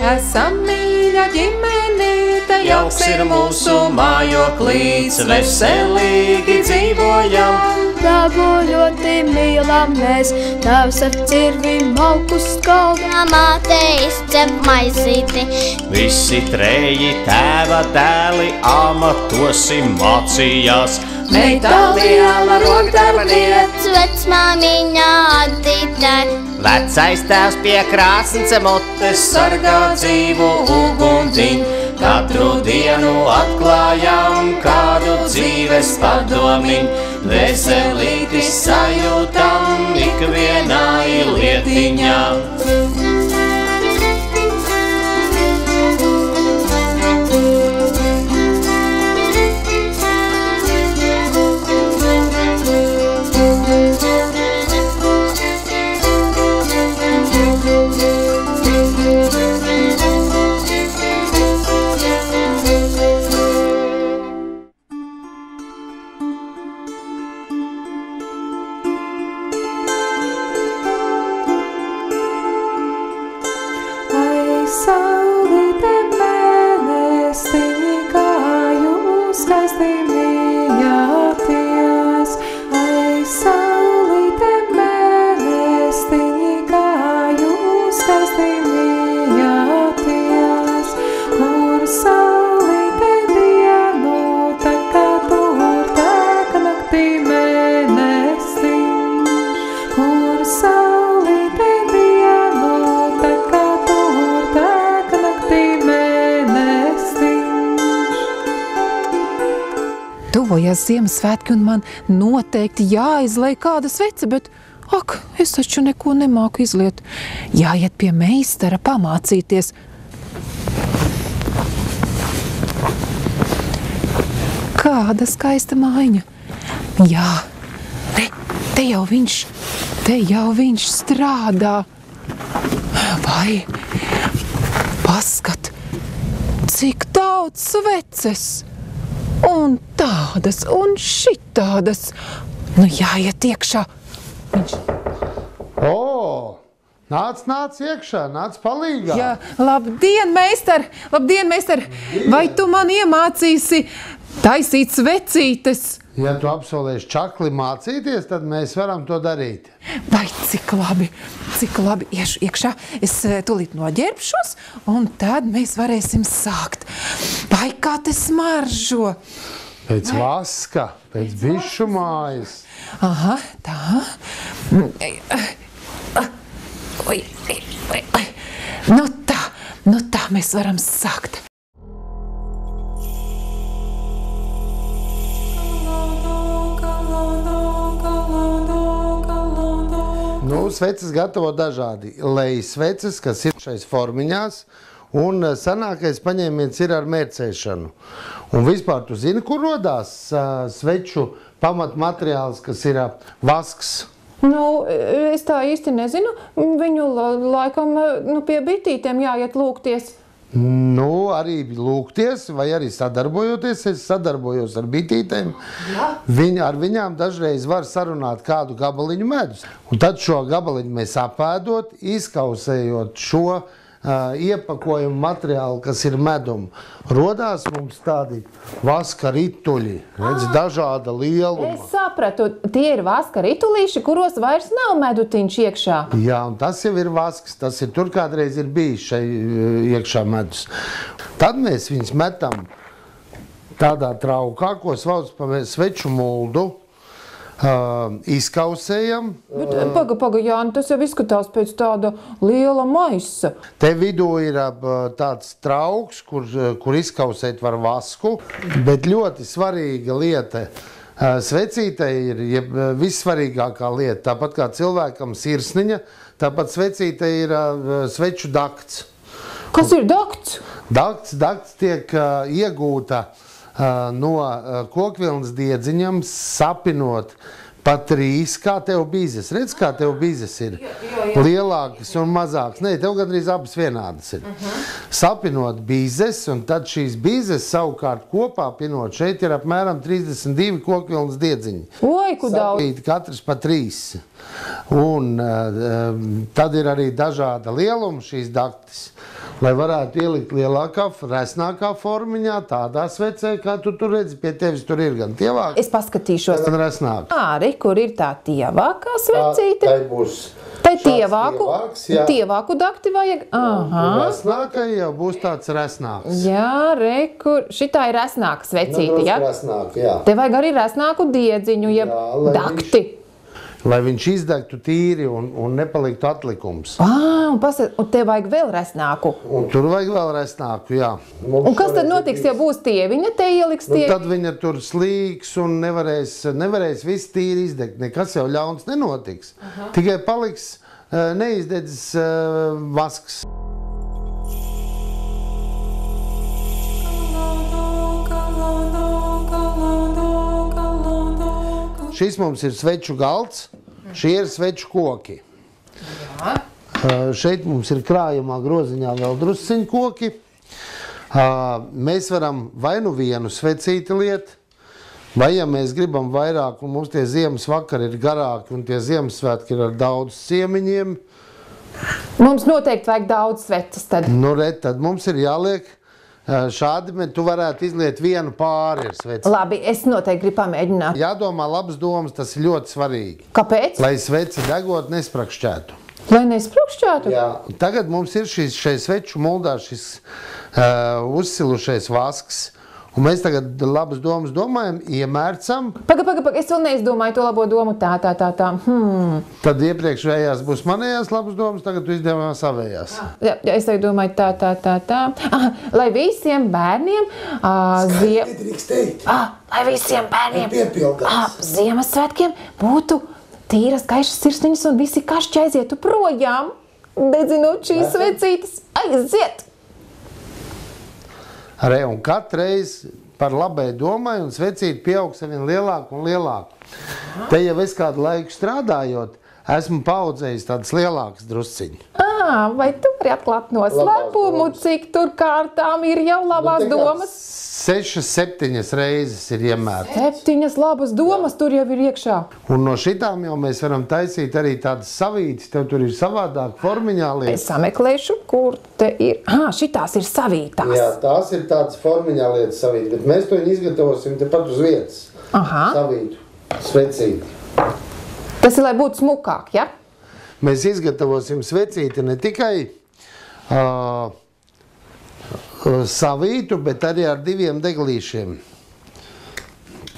Esam mīļa ģimenīte, jauks ir mūsu mājoklīts, veselīgi dzīvojam. Dabu ļoti mīlam mēs, tavs ar cirvi malku skaldā. Māte izcep maizīti. Visi treji tēva dēli amatosi mācījās. Meita liela rokdarbniec, Vecmāmiņa Adīte. Vecais tēvs pie krāsnes mutes sargā dzīvu ugundiņu. Katru dienu atklājam kādu dzīves padomiņu. Veselīti sajūtam ikvienai lietiņā. Saulīte mēnestiņi, kā jūs skaisti mīļāties. Ai, saulīte mēnestiņi, kā jūs skaisti mīļāties. Kur saulīte dienu, tā kā tur tek naktī mēnestiņš. Kur saulīte dienu, tā kā Tuvojās Ziemassvētki un man noteikti jāizlej kāda svece, bet, ak, es taču neko nemāku izliet. Jāiet pie meistara pamācīties. Kāda skaista mājiņa. Jā, te jau viņš strādā. Vai, paskat, cik daudz sveces. Un tādas, un šitādas. Nu, jāiet iekšā. Nāc iekšā, nāc palīgā. Jā, labdien, meistar! Labdien, meistar! Vai tu man iemācīsi taisīt svecītes? Ja tu apsolēsi čakli mācīties, tad mēs varam to darīt. Vai cik labi, iešu iekšā. Es tūlīt noģērbšos, un tad mēs varēsim sākt. Vai kā te smaržo? Pēc vaska, pēc bišu mājas. Aha, tā. Nu tā mēs varam sākt. Sveces gatavo dažādi. Lejas sveces, kas ir šais formiņās, un sanākais paņēmiens ir ar mērcēšanu. Un vispār tu zini, kur rodās sveču pamatmateriāls, kas ir vasks? Nu, es tā īsti nezinu. Viņu laikam pie bitītēm jāiet lūgties. Nu, arī lūgties, vai arī sadarbojoties. Es sadarbojos ar bitītēm. Ar viņām dažreiz var sarunāt kādu gabaliņu medus. Un tad šo gabaliņu mēs apēdot, izkausējot šo iepakojumu materiālu, kas ir medum. Rodās mums tādi vaska rituļi, redz, dažāda lieluma. Es sapratu, tie ir vaska ritulīši, kuros vairs nav medutiņš iekšā. Jā, un tas jau ir vasks, tas ir tur kādreiz ir bijis šai iekšā medus. Tad mēs viņus metam tādā traukā, ko sauc par sveču muldu. Izkausējam. Paga, Jāni, tas jau izskatās pēc tāda liela maisa. Te vidū ir tāds trauks, kur izkausēt var vasku, bet ļoti svarīga lieta svecītei ir vissvarīgākā lieta. Tāpat kā cilvēkam sirsniņa, tāpat svecītei ir sveču dakts. Kas ir dakts? Dakts tiek iegūta no kokvilnas diedziņam, sapinot pa 3, kā tev bīzes. Redz, kā tev bīzes ir? Lielākas un mazākas. Nē, tev gandrīz abas vienādas ir. Sapinot bīzes, un tad šīs bīzes savukārt kopā pinot. Šeit ir apmēram 32 kokvilnas diedziņi. Oi, ku daudz! Sapīt katrs pa 3. Un tad ir arī dažāda lieluma šīs daktis. lai varētu ielikt lielākā, resnākā formiņā, tādā svecē, kā tu tur redzi, pie tevis tur ir gan tievāka, Es paskatīšos. gan resnāka. Arī, kur ir tā tievākā svecīte. Tai būs Tai šāds tievāku, tievāks, jā. tievāku dakti vajag. Aha. Resnākai jau būs tāds resnāks. Jā, kur šitā ir resnāka svecīte, ja? Resnāk, jā. Te vajag arī resnāku diedziņu, jeb Jā, lai dakti. Lai viņš izdegtu tīri un nepaliktu atlikums. Un te vajag vēl resnāku. Un tur vajag vēl resnāku, jā. Un kas tad notiks, ja būs tieviņa, te ieliks Nu, tieviņa? tad viņa tur slīgs un nevarēs viss tīri izdegt. Nekas jau ļauns nenotiks. Tikai paliks neizdedzis vasks. Šis mums ir sveču galds, šie ir sveču koki. Šeit mums ir krājumā groziņā vēl drusciņu koki. Mēs varam vai nu vienu svecīti liet, vai ja mēs gribam vairāk, un mums tie ziemas vakari ir garāki, un tie Ziemassvētki ir ar daudz ciemiņiem, Mums noteikti vajag daudz sveces tad. nu tad mums ir jāliek šādi, bet tu varētu izliet vienu pāri ar sveci. Labi, es noteikti gribu pamēģināt. Jādomā labas domas, tas ir ļoti svarīgi, Kāpēc? lai sveci degot nesprakšķētu. Lai nesprukšķētu? Jā, tagad mums ir šai sveču muldā šis uzsilušais vasks, un mēs tagad labas domas domājam, iemērcam, Paga, es vēl neizdomāju to labo domu. Tā. tad iepriekšējās būs manējās labas domas, tagad tu izdomā savējās. Jā, es tagad domāju tā. Aha, lai visiem bērniem lai visiem bērniem Ziemassvētkiem būtu tīras, gaišas sirsniņas un visi kašķi aizietu projām. Dedzinot šīs svecītes, aiziet! Un katreiz par labai domai, un svecīti pieaugs vien lielāku un lielāku. Te jau es kādu laiku strādājot, esmu paudzējis tādas lielākas drusciņi. Vai tu vari atklāt noslēpumu, cik tur kārtām ir jau labās domas? 6, 7 reizes ir iemērts. 7 labas domas tur jau ir iekšā. Un no šitām jau mēs varam taisīt arī tādas savītes. Tev tur ir savādāk formiņā Es lietas. sameklēšu, kur te ir. Šitās ir savītās. Jā, tās ir tādas formiņā lietas savīt, bet mēs to izgatavosim tepat uz vietas. Savītu, svecīti. Tas ir, lai būtu smukāk, ja? Mēs izgatavosim svecīti ne tikai savītu, bet arī ar 2 deglīšiem.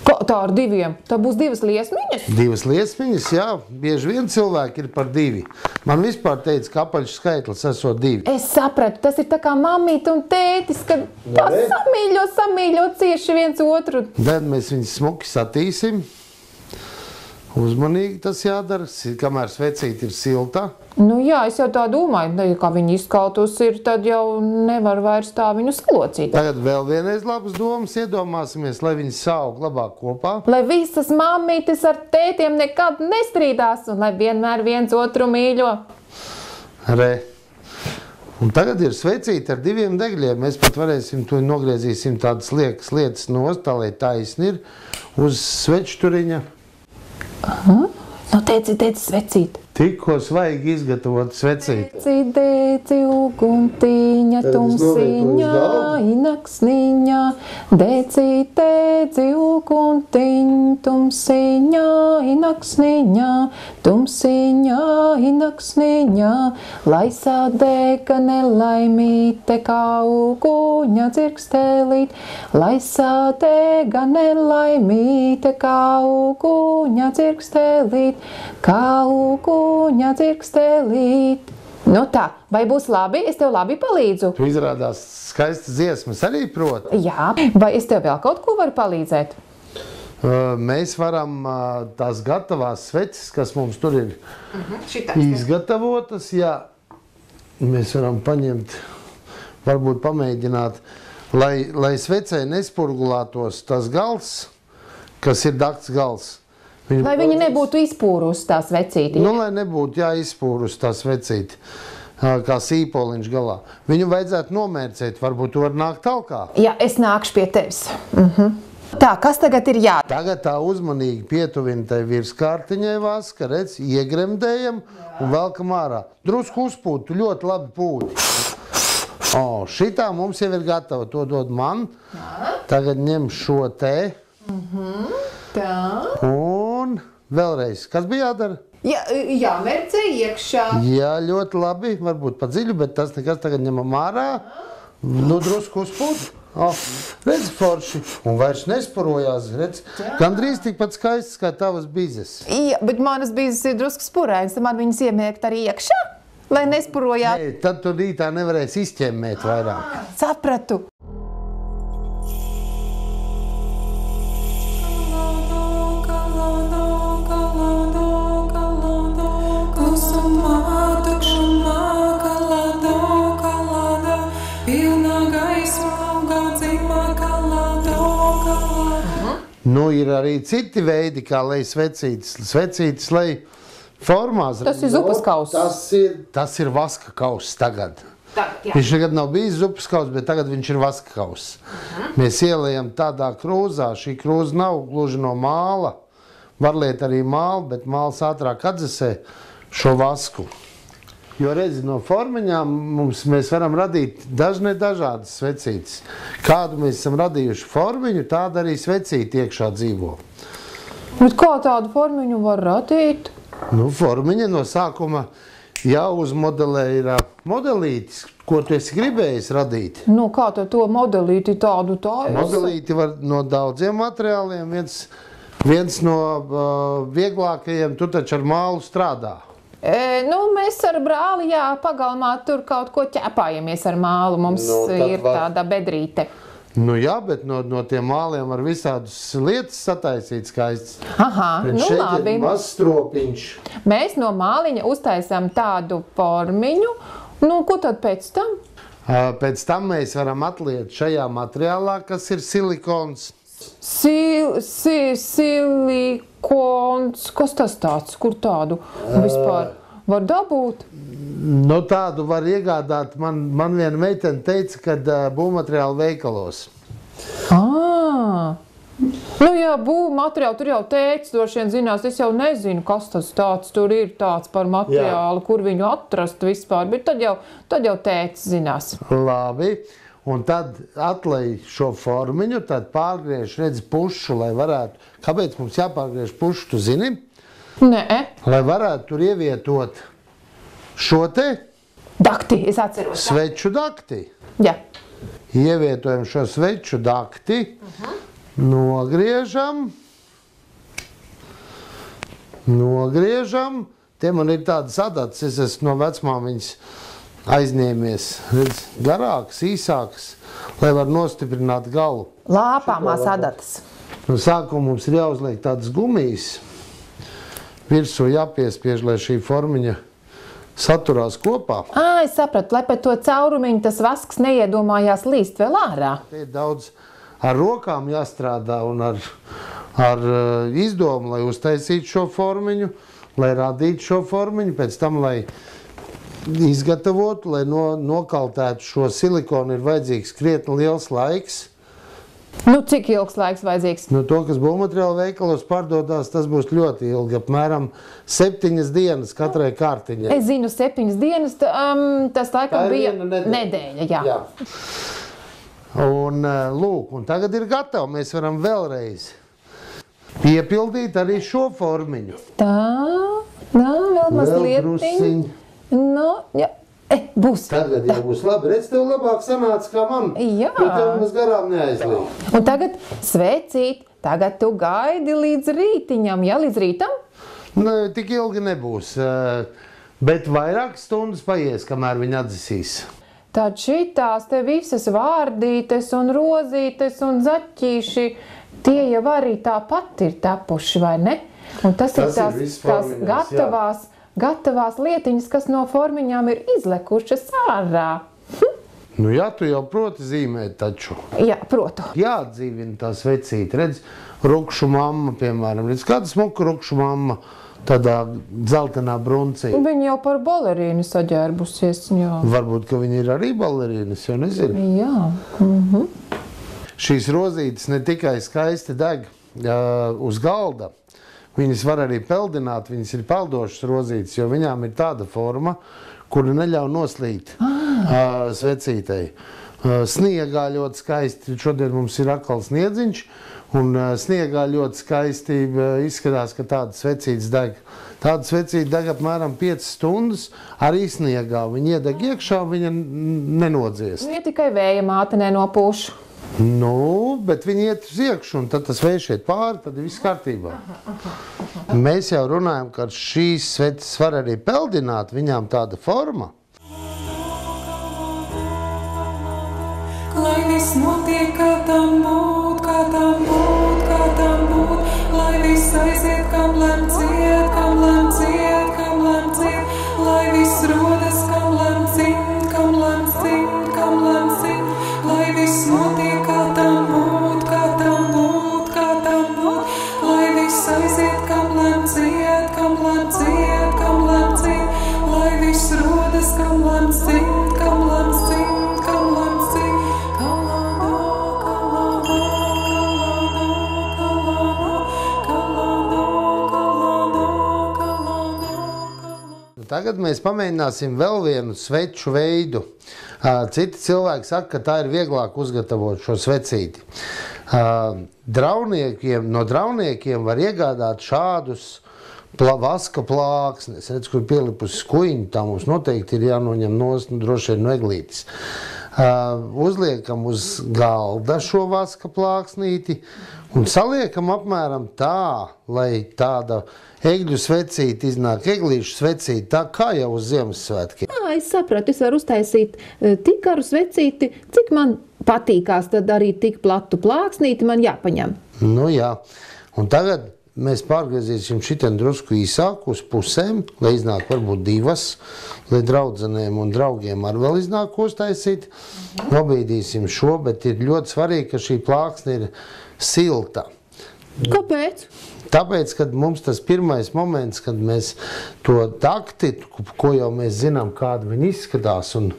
Tā ar 2. Tā būs 2 liesmiņas. 2 liesmiņas, jā. Bieži vien cilvēki ir par 2. Man vispār teica, ka apaļš skaitlis esot 2. Es sapratu, tas ir tā kā mamīte un tētis, kad tā samīļo cieši viens otru. Tad mēs viņus smuki satīsim. Uzmanīgi tas jādara, kamēr svecīti ir silta. Nu jā, es jau tā domāju, kā viņi izkautus ir, tad jau nevar vairs tā viņu salocīt. Tagad vēl vienreiz labas domas iedomāsimies, lai viņi saug labāk kopā. Lai visas mamītes ar tētiem nekad nestrīdās un lai vienmēr viens otru mīļo. Un tagad ir svecīti ar 2 degļiem. Mēs pat varēsim, to nogriezīsim tādas liekas lietas nost, tā lai taisni ir uz sveču turiņa. Nu, teici, svecīt. Tikko svaigi izgatavot svecīti. Deci uguntiņa, tumsiņā, inaksniņā. Deci uguntiņa, tumsiņā, inaksniņā. Tumsiņā, inaksniņā. Lai sādēka nelaimīte kā uguņa dzirkstēlīt. Lai sādēka nelaimīte kā uguņa dzirkstēlīt. Kā uguņa dzirkstēlīt. Nu tā, vai būs labi? Es tev labi palīdzu. Tu izrādās skaistas dziesmas arī proti. Jā, vai es tev vēl kaut ko varu palīdzēt? Mēs varam tās gatavās sveces, kas mums tur ir izgatavotas, jā, mēs varam paņemt, varbūt pamēģināt, lai svecei nespurgulātos tas gals, kas ir dakts gals. Lai viņi nebūtu izpūrusi tā svecīti. Nu, lai nebūtu jāizpūrusi tā svecīti, kā sīpoliņš galā. Viņu vajadzētu nomērcēt, varbūt tu vari nākt talkā. Jā, es nākšu pie tevis. Tā, kas tagad ir jādara? Tagad tā uzmanīgi pietuvina tai virskārtiņai vaska, redz, iegremdējam un velkam ārā. Drusku uzpūt, tu ļoti labi pūti. Šitā mums jau ir gatava, to dod man. Tagad ņem šo te. Tā. Un vēlreiz, kas bija jādara? Jā, mercē iekšā. Jā, ļoti labi, varbūt pa dziļu, bet tas nekas tagad ņemam ārā. Nu, drusku uzpūt. Redz forši. Un vairs nesparojās, redz. Gandrīz tikpat skaists kā tavas bizes. Jā, bet manas bizes ir drusku spurēns, tad man viņas iemēkt arī iekšā, lai nesparojās. Nē, tad tu rītā nevarēs izķemmēt vairāk. Sapratu. Nu, ir arī citi veidi, kā lej svecītes. Svecītes lej formās. Tas ir zupas kauss. Tas ir vaska kauss tagad. Jā. Viņš nekad nav bijis zupas kauss, bet tagad viņš ir vaska kauss. Mēs ielējam tādā krūzā. Šī krūza nav gluži no māla. Var liet arī mālu, bet māls ātrāk atdzesē šo vasku. Jo redzi, no formiņām mēs varam radīt dažādas svecītes. Kādu mēs esam radījuši formiņu, tāda arī svecīte iekšā dzīvo. Bet kā tādu formiņu var radīt? Nu, formiņa no sākuma jāuzmodelē ir modelītis, ko tu esi gribējis radīt. Nu, kā to modelīti tādu tājas? Modelīti var no daudziem materiāliem. Viens no vieglākajiem, tu taču ar mālu strādā. Mēs ar brāli, pagalmā tur kaut ko ķēpājamies ar mālu. Mums ir tāda bedrīte. Nu jā, bet no tiem māliem var visādus lietas sataisīt skaistas. Labi. Šeit ir mazs stropiņš. Mēs no māliņa uztaisām tādu formiņu. Nu, ko tad pēc tam? Pēc tam mēs varam atliet šajā materiālā, kas ir silikons. Silikons, kas tas tāds, kur tādu vispār var dabūt? Nu, tādu var iegādāt. Man viena meitene teica, kad būvmateriālu veikalos. Nu jā, būvmateriālu, tur jau tētis droši vien zinās, es jau nezinu, kas tas tāds tur ir tāds par materiālu, kur viņu atrast vispār, bet tad jau tētis zinās. Labi. Un tad atlej šo formiņu, tad pārgriež, redz pušu, lai varētu... Kāpēc mums jāpārgriež pušu, tu zini? Nē. Lai varētu tur ievietot šo te... Dakti, es atceros. Sveču dakti. Jā. Ievietojam šo sveču dakti, nogriežam. Te man ir tādas adatas, es esmu no vecmāmiņas aizņēmies, redz, garāks, īsāks, lai var nostiprināt galu. Lāpāmās adatas. No sākuma mums ir jāuzliek tādas gumijas. Virsū jāpiespiež, lai šī formiņa saturās kopā. Es sapratu, lai pēc to caurumiņu tas vasks neiedomājās līst vēl ārā. Te ir daudz ar rokām jāstrādā un ar izdomu, lai uztaisītu šo formiņu, lai radītu šo formiņu, pēc tam, lai izgatavotu, lai nokaltētu šo silikonu, ir vajadzīgs krietni liels laiks. Nu, cik ilgs laiks vajadzīgs? Nu, to, kas būvmateriālu veikalos pārdodās, tas būs ļoti ilgi, apmēram 7 dienas katrai kārtiņai. Es zinu, 7 dienas, tas laikam bija nedēļa, jā. Un, lūk, un tagad ir gatavi, mēs varam vēlreiz piepildīt arī šo formiņu. Vēl mazlietiņ. Nu, jā. Būs. Tagad jau būs labi. Redz, tev labāk sanāca kā man. Jā. Jo tev mēs garām neaizliek. Un tagad svecīt. Tagad tu gaidi līdz rītiņam. Jā, līdz rītam? Ne, tik ilgi nebūs. Bet vairāk stundas paies, kamēr viņi atdzisīs. Tad šitās te visas vārdītes un rozītes un zaķīši, tie jau arī tāpat ir tapuši, vai ne? Un tas ir tās gatavās lietiņas, kas no formiņām ir izlekušas ārā. Nu jā, tu jau proti zīmēt taču. Jā, protu. Jāatdzīvina tā svecīte. Redz, rukšu mamma, piemēram. Redz, kāda smuka rukšu mamma tādā dzeltenā bruncī. Viņa jau par balerīnu saģērbusies. Jā. Varbūt, ka viņa ir arī balerīnas, jo nezinu. Jā. Šīs rozītes ne tikai skaisti deg uz galda. Viņas var arī peldināt, viņas ir peldošas rozītes, jo viņām ir tāda forma, kura neļauj noslīt. svecītei. Sniegā ļoti skaisti, šodien mums ir atkal sniedziņš, un sniegā ļoti skaisti izskatās, ka tāda svecītes deg. Tāda svecīte deg apmēram 5 stundas, arī sniegā. Viņa iedeg iekšā, viņa nenodziest. Ja tikai vēja māte nenopūš. Nu, bet viņi iet uz iekšu, un tad tas vējš iet pāri, tad ir viss kārtībā. Mēs jau runājam, ka šīs sveces var arī peldināt, viņām tāda forma. Lai viss notiek, kā tam būt, kā tam būt, kā tam būt. Lai viss aiziet, kam lemts iet, kam lemts iet, kam lemts iet. Lai viss rodas, kam lemts iet, kam lemts iet, kam lemts iet. Lai viss notiek, kā tam būt, kā tam būt, kā tam būt. Lai viss aiziet, kam lemts iet, kam lemts iet, kam lemts iet. Lai viss rodas, kam lemts iet, kam lemts iet, kam lemts iet. Tagad mēs pamēģināsim vēl vienu sveču veidu. Citi cilvēki saka, ka tā ir vieglāk uzgatavot šo svecīti. No drauniekiem var iegādāt šādus vaska plāksnes. Redz, kur pielipus skuiņu, tā mums noteikti ir jānoņem nost, droši vien no eglītes. Uzliekam uz galda šo vaska plāksnīti un saliekam apmēram tā, lai tāda egļu svecīti iznāk, eglīšu svecīti, tā kā jau uz Ziemassvētkiem. Es sapratu, es varu uztaisīt tik garu svecīti, cik man patīkās, tad arī tik platu plāksnīti man jāpaņem. Nu jā, un tagad mēs pārgriezīsim šitien drusku īsāku uz pusēm, lai iznāk varbūt 2, lai draudzenēm un draugiem ar vēl iznāk uztaisīt. Nobīdīsim šo, bet ir ļoti svarīgi, ka šī plāksne ir silta. Kāpēc? Tāpēc, kad mums tas pirmais moments, kad mēs to takti, ko jau mēs zinām, kāda viņa izskatās un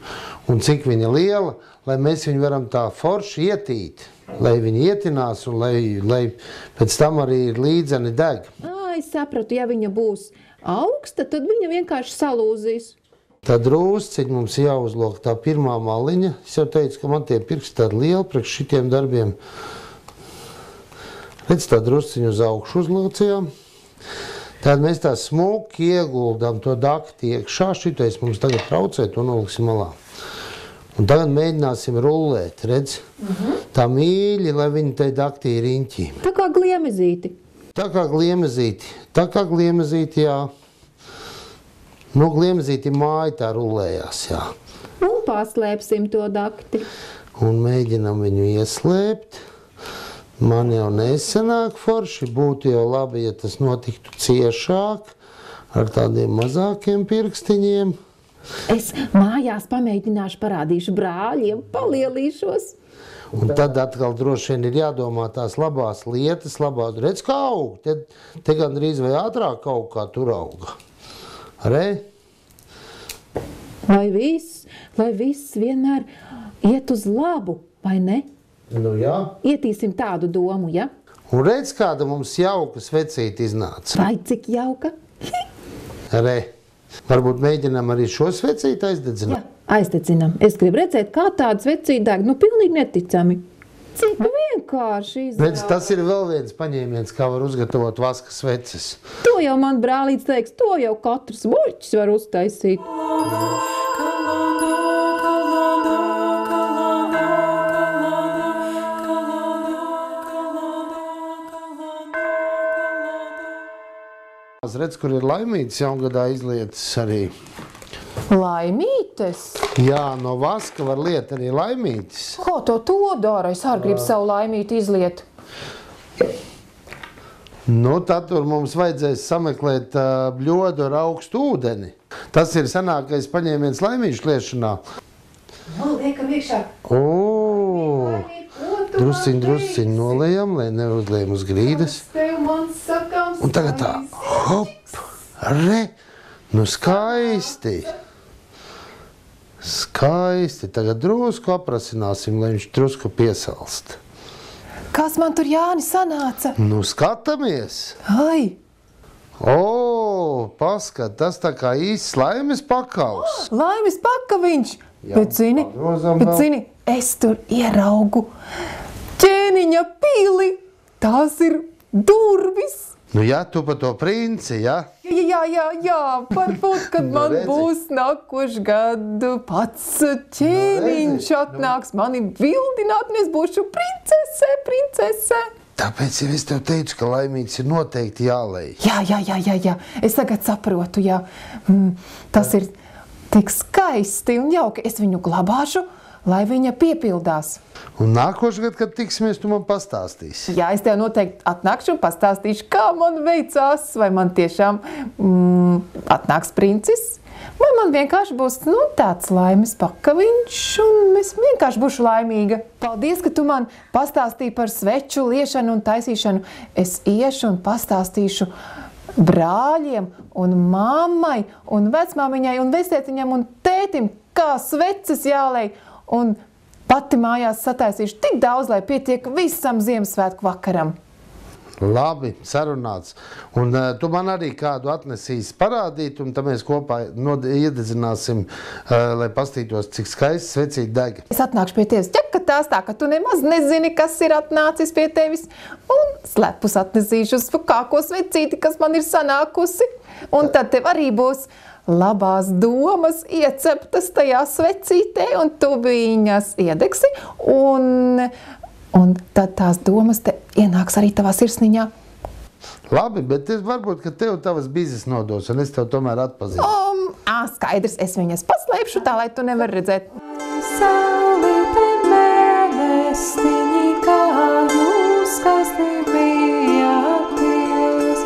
cik viņa liela, lai mēs viņu varam tā forši ietīt, lai viņa ietinās un lai pēc tam arī ir līdzeni deg. Es sapratu, ja viņa būs augsta, tad viņa vienkārši salūzīs. Tā drūsciņa mums jāuzlok tā pirmā maliņa. Es jau teicu, ka man tie pirksti tādi lieli priekš šitiem darbiem. Redz, tā drusciņu uz augšu uzlocījām. Tad mēs tā smuki ieguldām to dakti iekšā. Šitais mums tagad traucē, to noliksim malā. Un tagad mēģināsim rullēt, redz? Tā mīļi, lai viņi tai daktī riņķī. Tā kā gliemezīti. Tā kā gliemezīti, jā. Nu, gliemezīti māja tā rullējās, jā. Un paslēpsim to dakti. Un mēģinam viņu ieslēpt. Man jau nesanāk forši, būtu jau labi, ja tas notiktu ciešāk, ar tādiem mazākiem pirkstiņiem. Es mājās pamēģināšu, parādīšu brāļiem, palielīšos. Un tad atkal droši vien ir jādomā tās labās lietas, redz, kā aug, te gandrīz vai ātrāk aug, kā tur auga. Re? Lai viss vienmēr iet uz labu, vai ne? Nu jā. Ietīsim tādu domu, ja? Un redz, kāda mums jauka svecīte iznāca. Vai cik jauka? Re, varbūt mēģinām arī šo svecīti aizdedzināt? Jā, aizdedzinām. Es gribu redzēt, kā tāda svecīte deg. Nu, pilnīgi neticami. Cik vienkārši izrādās. Redz, tas ir vēl viens paņēmiens, kā var uzgatavot vaska sveces. To jau man brālīts teiks, to jau katrs muļķis var uztaisīt. Redz, kur ir laimītes jaungadā izlietas arī. Laimītes? Jā, no vaska var liet arī laimītes. Ko to dara? Es arī gribu savu laimīti izliet. Nu, tad tur mums vajadzēs sameklēt bļodu ar augstu ūdeni. Tas ir senākais paņēmiens laimīšu liešanā. Nu, liekam iekšā. Drusciņ nolejam, lai neuzliejam uz grīdas. Un tagad tā, hop, re, nu skaisti. Skaisti. Tagad drusku aprasināsim, lai viņš drusku piesalst. Kas man tur, Jāni, sanāca? Nu, skatāmies. Ai! Paskat, tas tā kā īsts laimes pakaus. Laimes pakaviņš! Bet zini, es tur ieraugu ķēniņa pili. Tās ir durvis. Nu jā, tu pa to princi, jā? Jā, varbūt, kad man būs nākošu gadu pats ķēniņš atnāks mani vildināt, un es būšu princese. Tāpēc jau es tev teicu, ka laimīgs ir noteikti jālej. Jā, es tagad saprotu, jā. Tas ir tik skaisti un jauki, es viņu glabāšu, lai viņa piepildās. Un nākošu gadu, kad tiksimies, tu man pastāstīsi. Jā, es tev noteikti atnākšu un pastāstīšu, kā man veicās, vai man tiešām atnāks princis, vai man vienkārši būs tāds laimes pakaviņš, un es vienkārši būšu laimīga. Paldies, ka tu man pastāstīji par sveču liešanu un taisīšanu. Es iešu un pastāstīšu brāļiem un mammai un vecmāmiņai un vectētiņam un tētim, kā sveces jālej, un pati mājās sataisīšu tik daudz, lai pietiek visam Ziemassvētku vakaram. Labi, sarunāts. Un tu man arī kādu atnesīsi parādīt, un tad mēs kopā iededzināsim, lai pastītos, cik skaisti svecīt deg. Es atnākšu pie tevis ķekatās tā, ka tu nemaz nezini, kas ir atnācis pie tevis, un slepus atnesīšu uz kāko svecīti, kas man ir sanākusi. Un tad tev arī būs labās domas ieceptas tajā svecītē, un tu viņas iedegsi, un tad tās domas te ienāks arī tavā sirsniņā. Labi, bet varbūt, ka tev tavas bizes nodos, un es tev tomēr atpazinu. Skaidrs, es viņas paslēpšu tā, lai tu nevar redzēt. Saulīte mēnestiņi, kā jūs skaisti bijāties,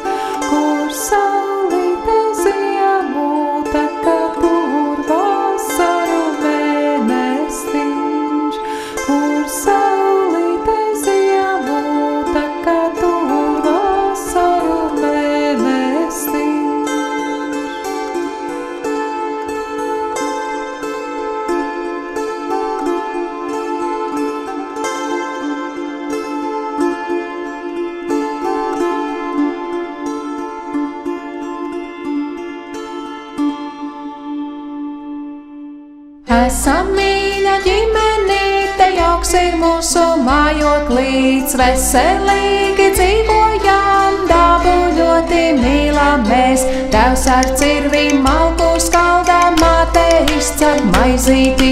kur saulīte ziemu teka tur vasaru mēnestiņš, kur saulīte ziemu teka tur vasaru mēnestiņš. Esam mīļa ģimenīte, jauks ir mūsu mājoklīts, veselīgi dzīvojam, dabu ļoti mīlam mēs. Tevs ar cirvīm malku skaldā, māte izcep maizīti,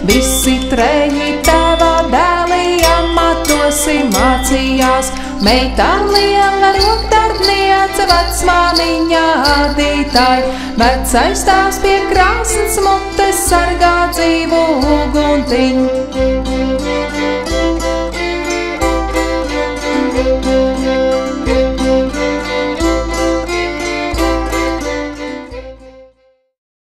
visi treņi tava dēlī amatosi mācījās. Meitām liela rokdarbniece, vecmāmiņa ādītāji, vecais tās pie krāsnes mutes sargā dzīvu uguntiņu.